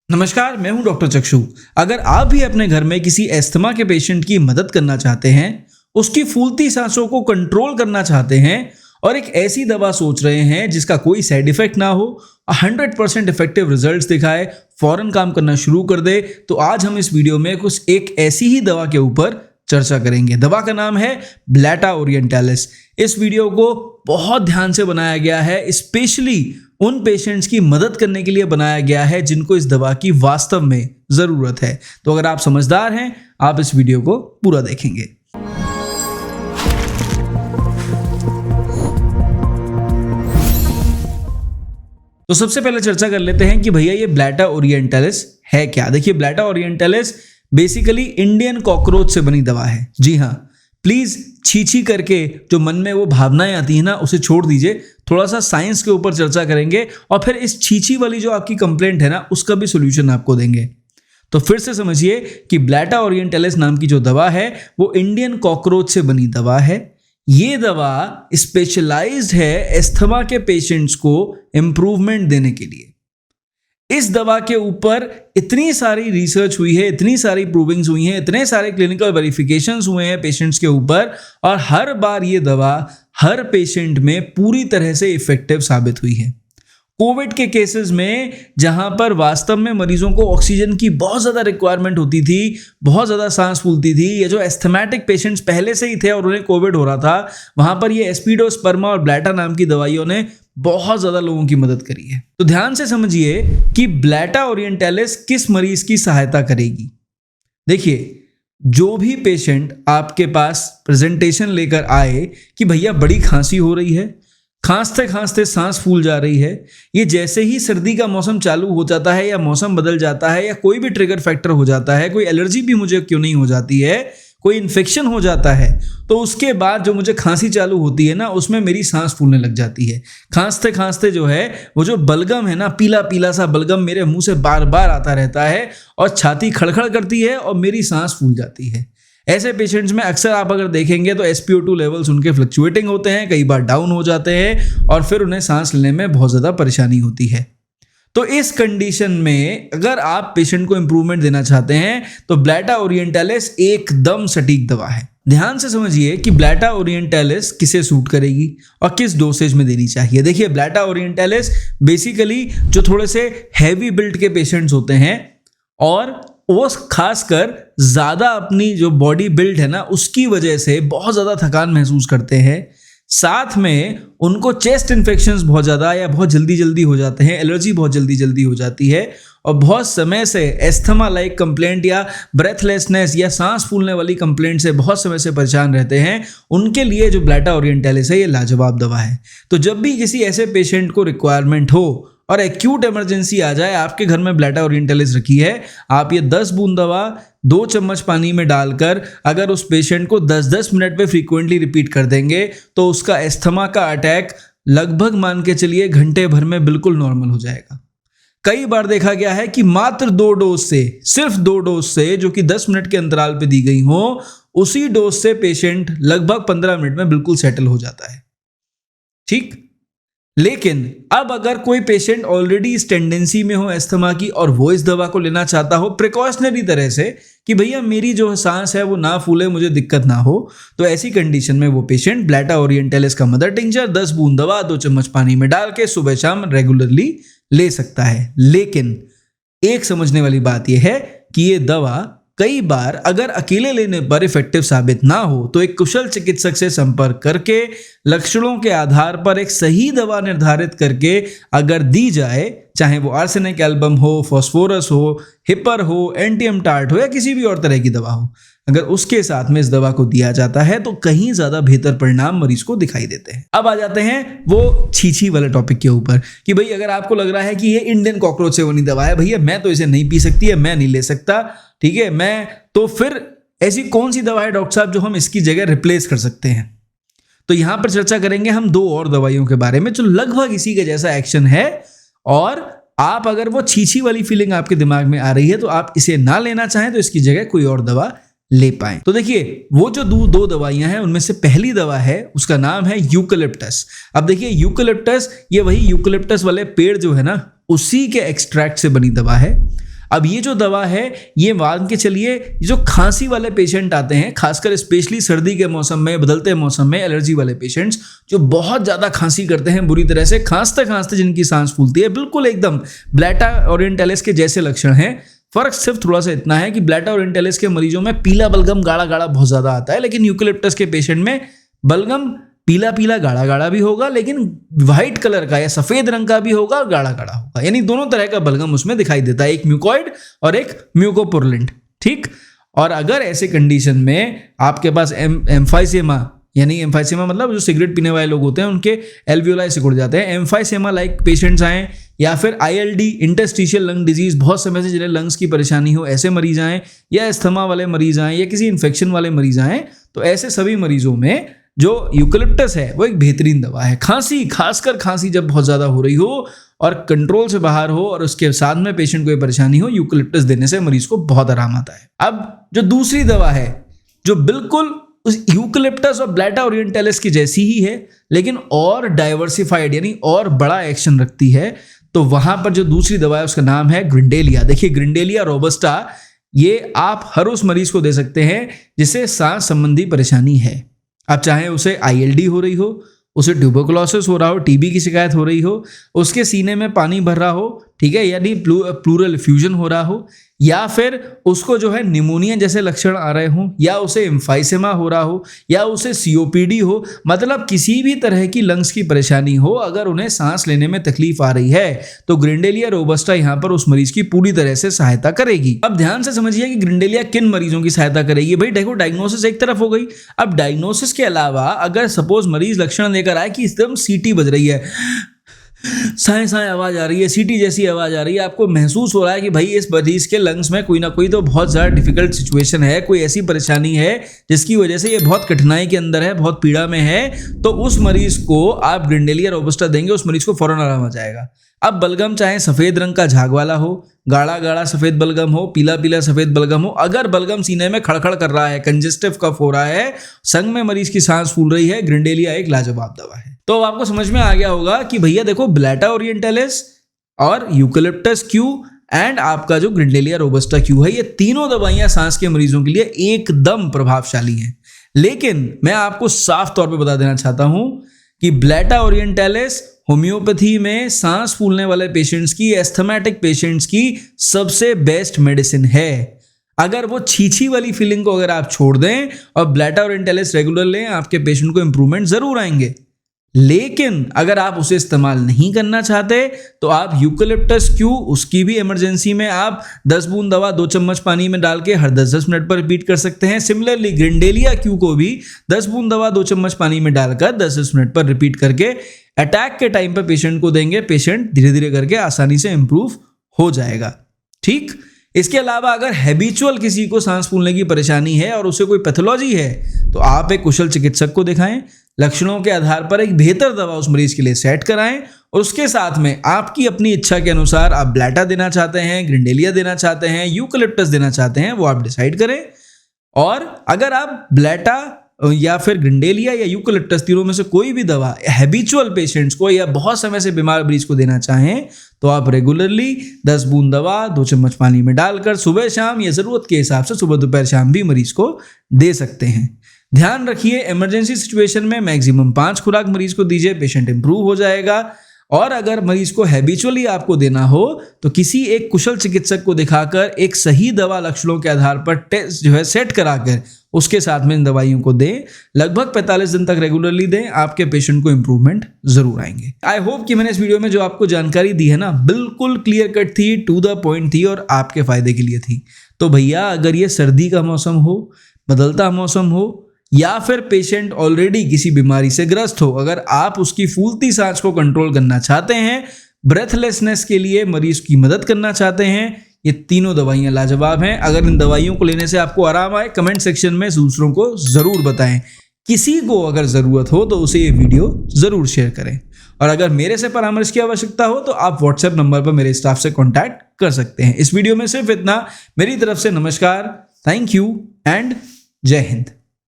नमस्कार, मैं हूं डॉक्टर चक्षु। अगर आप भी अपने घर में किसी अस्थमा के पेशेंट की मदद करना चाहते हैं, उसकी फूलती सांसों को कंट्रोल करना चाहते हैं और एक ऐसी दवा सोच रहे हैं जिसका कोई साइड इफेक्ट ना हो, 100% इफेक्टिव रिजल्ट्स दिखाए, फौरन काम करना शुरू कर दे, तो आज हम इस वीडियो में कुछ एक ऐसी ही दवा के ऊपर चर्चा करेंगे। दवा का नाम है ब्लैटा ओरिएंटालिस। इस वीडियो को बहुत ध्यान से बनाया गया है, स्पेशली उन पेशेंट्स की मदद करने के लिए बनाया गया है जिनको इस दवा की वास्तव में ज़रूरत है। तो अगर आप समझदार हैं, आप इस वीडियो को पूरा देखेंगे। तो सबसे पहले चर्चा कर लेते हैं कि भैया ये ब्लैटा ओरिएंटालिस है क्या। देखिए, ब्लैटा ओरिएंटालिस बेसिकली इंडियन कॉकरोच से बनी दवा है। जी हाँ, प्लीज़ छी करके जो मन में वो भावनाएं आती है ना, उसे छोड़ दीजिए। थोड़ा सा साइंस के ऊपर चर्चा करेंगे और फिर इस छी वाली जो आपकी कंप्लेंट है ना, उसका भी सोल्यूशन आपको देंगे। तो फिर से समझिए कि ब्लैटा ओरिएंटालिस नाम की जो दवा है वो इंडियन कॉकरोच से बनी दवा है। ये दवा स्पेशलाइज्ड है अस्थमा के पेशेंट्स को इम्प्रूवमेंट देने के लिए। इस दवा के ऊपर इतनी सारी रिसर्च हुई है, इतनी सारी प्रूविंग्स हुई हैं, इतने सारे क्लिनिकल वेरिफिकेशंस हुए हैं पेशेंट्स के ऊपर, और हर बार ये दवा हर पेशेंट में पूरी तरह से इफेक्टिव साबित हुई है। कोविड के केसेस में जहां पर वास्तव में मरीजों को ऑक्सीजन की बहुत ज़्यादा रिक्वायरमेंट होती थी, बहुत ज़्यादा सांस फूलती थी, ये जो एस्थमेटिक पेशेंट्स पहले से ही थे और उन्हें कोविड हो रहा था, वहां पर ये एस्पिडोस्पर्मा और ब्लैटा नाम की दवाइयों ने बहुत ज़्यादा लोगों की मदद करी है। तो ध्यान से समझिए कि ब्लैटा ओरिएंटालिस किस मरीज की सहायता करेगी। देखिए, जो भी पेशेंट आपके पास प्रेजेंटेशन लेकर आए कि भैया बड़ी खांसी हो रही है, खांसते खांसते सांस फूल जा रही है, ये जैसे ही सर्दी का मौसम चालू हो जाता है या मौसम बदल जाता है या कोई भी ट्रिगर फैक्टर हो जाता है, कोई एलर्जी भी मुझे क्यों नहीं हो जाती है, कोई इन्फेक्शन हो जाता है, तो उसके बाद जो मुझे खांसी चालू होती है ना, उसमें मेरी सांस फूलने लग जाती है। खांसते खांसते जो है वो जो बलगम है ना, पीला पीला सा बलगम मेरे मुंह से बार बार आता रहता है और छाती खड़खड़ करती है और मेरी सांस फूल जाती है। ऐसे पेशेंट्स में अक्सर आप अगर देखेंगे तो SpO2 लेवल्स उनके फ्लक्चुएटिंग होते हैं, कई बार डाउन हो जाते हैं और फिर उन्हें सांस लेने में बहुत ज़्यादा परेशानी होती है। तो इस कंडीशन में अगर आप पेशेंट को इंप्रूवमेंट देना चाहते हैं तो ब्लैटा ओरिएंटालिस एकदम सटीक दवा है। ध्यान से समझिए कि ब्लैटा ओरिएंटालिस किसे सूट करेगी और किस डोसेज में देनी चाहिए। देखिए, ब्लैटा ओरिएंटालिस बेसिकली जो थोड़े से हैवी बिल्ड के पेशेंट्स होते हैं और वो खासकर ज़्यादा अपनी जो बॉडी बिल्ड है ना, उसकी वजह से बहुत ज़्यादा थकान महसूस करते हैं, साथ में उनको चेस्ट इन्फेक्शंस बहुत ज़्यादा या बहुत जल्दी हो जाते हैं, एलर्जी बहुत जल्दी हो जाती है और बहुत समय से एस्थमा लाइक कंप्लेंट या ब्रेथलेसनेस या सांस फूलने वाली कंप्लेंट से बहुत समय से परेशान रहते हैं, उनके लिए जो ब्लैटा ओरिएंटालिस है ये लाजवाब दवा है। तो जब भी किसी ऐसे पेशेंट को रिक्वायरमेंट हो और एक्यूट इमरजेंसी आ जाए, आपके घर में ब्लैटा ओरिएंटालिस रखी है, आप ये 10 बूंद दवा 2 चम्मच पानी में डालकर अगर उस पेशेंट को 10-10 मिनट पे फ्रीक्वेंटली रिपीट कर देंगे तो उसका एस्थमा का अटैक लगभग मान के चलिए घंटे भर में बिल्कुल नॉर्मल हो जाएगा। कई बार देखा गया है कि मात्र 2 डोज से, सिर्फ 2 डोज से, जो कि 10 मिनट के अंतराल पे दी गई हो, उसी डोज से पेशेंट लगभग 15 मिनट में बिल्कुल सेटल हो जाता है। ठीक, लेकिन अब अगर कोई पेशेंट ऑलरेडी इस टेंडेंसी में हो एस्थमा की और वो इस दवा को लेना चाहता हो प्रिकॉशनरी तरह से कि भैया मेरी जो सांस है वो ना फूले, मुझे दिक्कत ना हो, तो ऐसी कंडीशन में वो पेशेंट ब्लैटा ओरिएंटालिस का मदर टिंचर 10 बूंद दवा 2 चम्मच पानी में डाल के सुबह शाम रेगुलरली ले सकता है। लेकिन एक समझने वाली बात यह है कि ये दवा कई बार अगर अकेले लेने पर इफेक्टिव साबित ना हो तो एक कुशल चिकित्सक से संपर्क करके लक्षणों के आधार पर एक सही दवा निर्धारित करके अगर दी जाए, चाहे वो आर्सेनिक एल्बम हो, फॉस्फोरस हो, हिपर हो, एंटियम टार्ट हो या किसी भी और तरह की दवा हो, अगर उसके साथ में इस दवा को दिया जाता है तो कहीं ज़्यादा बेहतर परिणाम मरीज को दिखाई देते हैं। अब आ जाते हैं वो छी वाले टॉपिक के ऊपर कि भाई अगर आपको लग रहा है कि ये इंडियन कॉकरोच से बनी दवा है, भैया मैं तो इसे नहीं पी सकती है, मैं नहीं ले सकता, ठीक है, मैं तो फिर ऐसी कौन सी दवा है डॉक्टर साहब जो हम इसकी जगह रिप्लेस कर सकते हैं। तो यहाँ पर चर्चा करेंगे हम 2 और दवाइयों के बारे में जो लगभग इसी के जैसा एक्शन है, और आप अगर वो छी वाली फीलिंग आपके दिमाग में आ रही है तो आप इसे ना लेना चाहें तो इसकी जगह कोई और दवा ले पाएं। तो देखिए, वो जो 2 दवाइयां हैं उनमें से पहली दवा है, उसका नाम है यूकलिप्टस। अब देखिए, यूकलिप्टस ये वही यूकलिप्टस वाले पेड़ जो है ना, उसी के एक्सट्रैक्ट से बनी दवा है। अब ये जो दवा है ये मान के चलिए, जो खांसी वाले पेशेंट आते हैं, खासकर स्पेशली सर्दी के मौसम में, बदलते मौसम में एलर्जी वाले पेशेंट्स जो बहुत ज़्यादा खांसी करते हैं, बुरी तरह से खांसते खांसते जिनकी सांस फूलती है, बिल्कुल एकदम ब्लैटा ओरिएंटलिस के जैसे लक्षण हैं। फर्क सिर्फ थोड़ा सा इतना है कि ब्लैटा ओरिएंटलिस के मरीजों में पीला बलगम गाढ़ा गाढ़ा बहुत ज़्यादा आता है, लेकिन यूकेलिप्टस के पेशेंट में बलगम पीला पीला गाढ़ा गाढ़ा भी होगा, लेकिन व्हाइट कलर का या सफेद रंग का भी होगा और गाढ़ा गाढ़ा होगा, यानी दोनों तरह का बलगम उसमें दिखाई देता है, एक म्यूकॉइड और एक म्यूकोपुरलेंट। ठीक। और अगर ऐसे कंडीशन में आपके पास एम्फाइसेमा, यानी एम्फाइसेमा मतलब जो सिगरेट पीने वाले लोग होते हैं उनके एल्वियोलाई सिकुड़ जाते हैं, एम्फाइसेमा लाइक पेशेंट्स आए, या फिर ILD इंटरस्टिशियल लंग डिजीज, बहुत समय से जिन्हें लंग्स की परेशानी हो, ऐसे मरीज आए, या अस्थमा वाले मरीज आए, या किसी इन्फेक्शन वाले मरीज आए, तो ऐसे सभी मरीजों में जो यूकेलिप्टस है वो एक बेहतरीन दवा है। खांसी, खासकर खांसी जब बहुत ज़्यादा हो रही हो और कंट्रोल से बाहर हो और उसके साथ में पेशेंट को परेशानी हो, यूकेलिप्टस देने से मरीज को बहुत आराम आता है। अब जो दूसरी दवा है जो बिल्कुल उस यूकेलिप्टस और ब्लैटा ओरिएंटलिस की जैसी ही है, लेकिन और डाइवर्सिफाइड यानी और बड़ा एक्शन रखती है, तो वहां पर जो दूसरी दवा है उसका नाम है ग्रिंडेलिया। देखिए, ग्रिंडेलिया रोबस्टा ये आप हर उस मरीज को दे सकते हैं जिसे सांस संबंधी परेशानी है। आप चाहे उसे ILD हो रही हो, उसे ट्यूबरकुलोसिस हो रहा हो, TB की शिकायत हो रही हो, उसके सीने में पानी भर रहा हो, ठीक है, यानी प्लूरल एफ्यूजन हो रहा हो, या फिर उसको जो है निमोनिया जैसे लक्षण आ रहे हों, या उसे एम्फाइसेमा हो रहा हो, या उसे COPD हो, मतलब किसी भी तरह की लंग्स की परेशानी हो, अगर उन्हें सांस लेने में तकलीफ आ रही है तो ग्रिंडेलिया रोबस्टा यहाँ पर उस मरीज की पूरी तरह से सहायता करेगी। अब ध्यान से समझिए कि ग्रिंडेलिया किन मरीजों की सहायता करेगी। भाई देखो, डायग्नोसिस एक तरफ हो गई। अब डायग्नोसिस के अलावा अगर सपोज मरीज लक्षण लेकर आए कि एकदम सीटी बज रही है, साए साए आवाज आ रही है, सीटी जैसी आवाज आ रही है, आपको महसूस हो रहा है कि भाई इस मरीज के लंग्स में कोई ना कोई तो बहुत ज़्यादा डिफिकल्ट सिचुएशन है, कोई ऐसी परेशानी है जिसकी वजह से ये बहुत कठिनाई के अंदर है, बहुत पीड़ा में है, तो उस मरीज को आप ग्रिंडेलिया रोबस्टा देंगे, उस मरीज को फौरन आराम आ जाएगा। अब बलगम चाहे सफ़ेद रंग का झाग वाला हो, गाढ़ा गाढ़ा सफ़ेद बलगम हो, पीला पीला सफ़ेद बलगम हो, अगर बलगम सीने में खड़खड़ कर रहा है, कंजेस्टिव कफ हो रहा है, संग में मरीज की सांस फूल रही है, ग्रिंडेलिया एक लाजवाब दवा है। तो आपको समझ में आ गया होगा कि भैया देखो, ब्लैटा ओरिएंटलिस और यूकेलिप्टस क्यू एंड आपका जो ग्रिंडेलिया रोबस्टा क्यू है, ये तीनों दवाइयां सांस के मरीजों के लिए एकदम प्रभावशाली हैं। लेकिन मैं आपको साफ तौर पे बता देना चाहता हूं कि ब्लैटा ओरिएंटलिस होम्योपैथी में सांस फूलने वाले पेशेंट्स की, एस्थमेटिक पेशेंट्स की सबसे बेस्ट मेडिसिन है। अगर वो छीछी वाली फीलिंग को अगर आप छोड़ दें और ब्लैटा ओरिएंटलिस रेगुलर लें, आपके पेशेंट को इंप्रूवमेंट जरूर आएंगे। लेकिन अगर आप उसे इस्तेमाल नहीं करना चाहते तो आप यूकेलिप्टस क्यू, उसकी भी इमरजेंसी में आप 10 बूंद दवा 2 चम्मच पानी में डाल के हर 10-10 मिनट पर रिपीट कर सकते हैं। सिमिलरली ग्रिंडेलिया क्यू को भी 10 बूंद दवा 2 चम्मच पानी में डालकर 10-10 मिनट पर रिपीट करके अटैक के टाइम पर पेशेंट को देंगे। पेशेंट धीरे धीरे करके आसानी से इंप्रूव हो जाएगा। ठीक। इसके अलावा अगर हैबिचुअल किसी को सांस फूलने की परेशानी है और उसे कोई पैथोलॉजी है तो आप एक कुशल चिकित्सक को दिखाएं, लक्षणों के आधार पर एक बेहतर दवा उस मरीज के लिए सेट कराएं और उसके साथ में आपकी अपनी इच्छा के अनुसार आप ब्लैटा देना चाहते हैं, ग्रिंडेलिया देना चाहते हैं, यूकेलिप्टस देना चाहते हैं, वो आप डिसाइड करें। और अगर आप ब्लैटा या फिर ग्रिंडेलिया या यूकेलिप्टस तीनों में से कोई भी दवा हैबिचुअल पेशेंट्स को या बहुत समय से बीमार मरीज को देना चाहें तो आप रेगुलरली 10 बूंद दवा 2 चम्मच पानी में डालकर सुबह शाम या ज़रूरत के हिसाब से सुबह दोपहर शाम भी मरीज को दे सकते हैं। ध्यान रखिए, इमरजेंसी सिचुएशन में मैक्सिमम 5 खुराक मरीज को दीजिए, पेशेंट इंप्रूव हो जाएगा। और अगर मरीज को हैबिचुअली आपको देना हो तो किसी एक कुशल चिकित्सक को दिखाकर एक सही दवा लक्षणों के आधार पर टेस्ट जो है सेट कराकर उसके साथ में इन दवाइयों को दें। लगभग 45 दिन तक रेगुलरली दें, आपके पेशेंट को इंप्रूवमेंट जरूर आएंगे। आई होप कि मैंने इस वीडियो में जो आपको जानकारी दी है ना, बिल्कुल क्लियर कट थी, टू द पॉइंट थी और आपके फायदे के लिए थी। तो भैया, अगर ये सर्दी का मौसम हो, बदलता मौसम हो, या फिर पेशेंट ऑलरेडी किसी बीमारी से ग्रस्त हो, अगर आप उसकी फूलती सांस को कंट्रोल करना चाहते हैं, ब्रेथलेसनेस के लिए मरीज की मदद करना चाहते हैं, ये तीनों दवाइयां लाजवाब हैं। अगर इन दवाइयों को लेने से आपको आराम आए, कमेंट सेक्शन में दूसरों को ज़रूर बताएं। किसी को अगर ज़रूरत हो तो उसे ये वीडियो ज़रूर शेयर करें। और अगर मेरे से परामर्श की आवश्यकता हो तो आप व्हाट्सएप नंबर पर मेरे स्टाफ से कॉन्टैक्ट कर सकते हैं। इस वीडियो में सिर्फ इतना। मेरी तरफ से नमस्कार, थैंक यू एंड जय हिंद।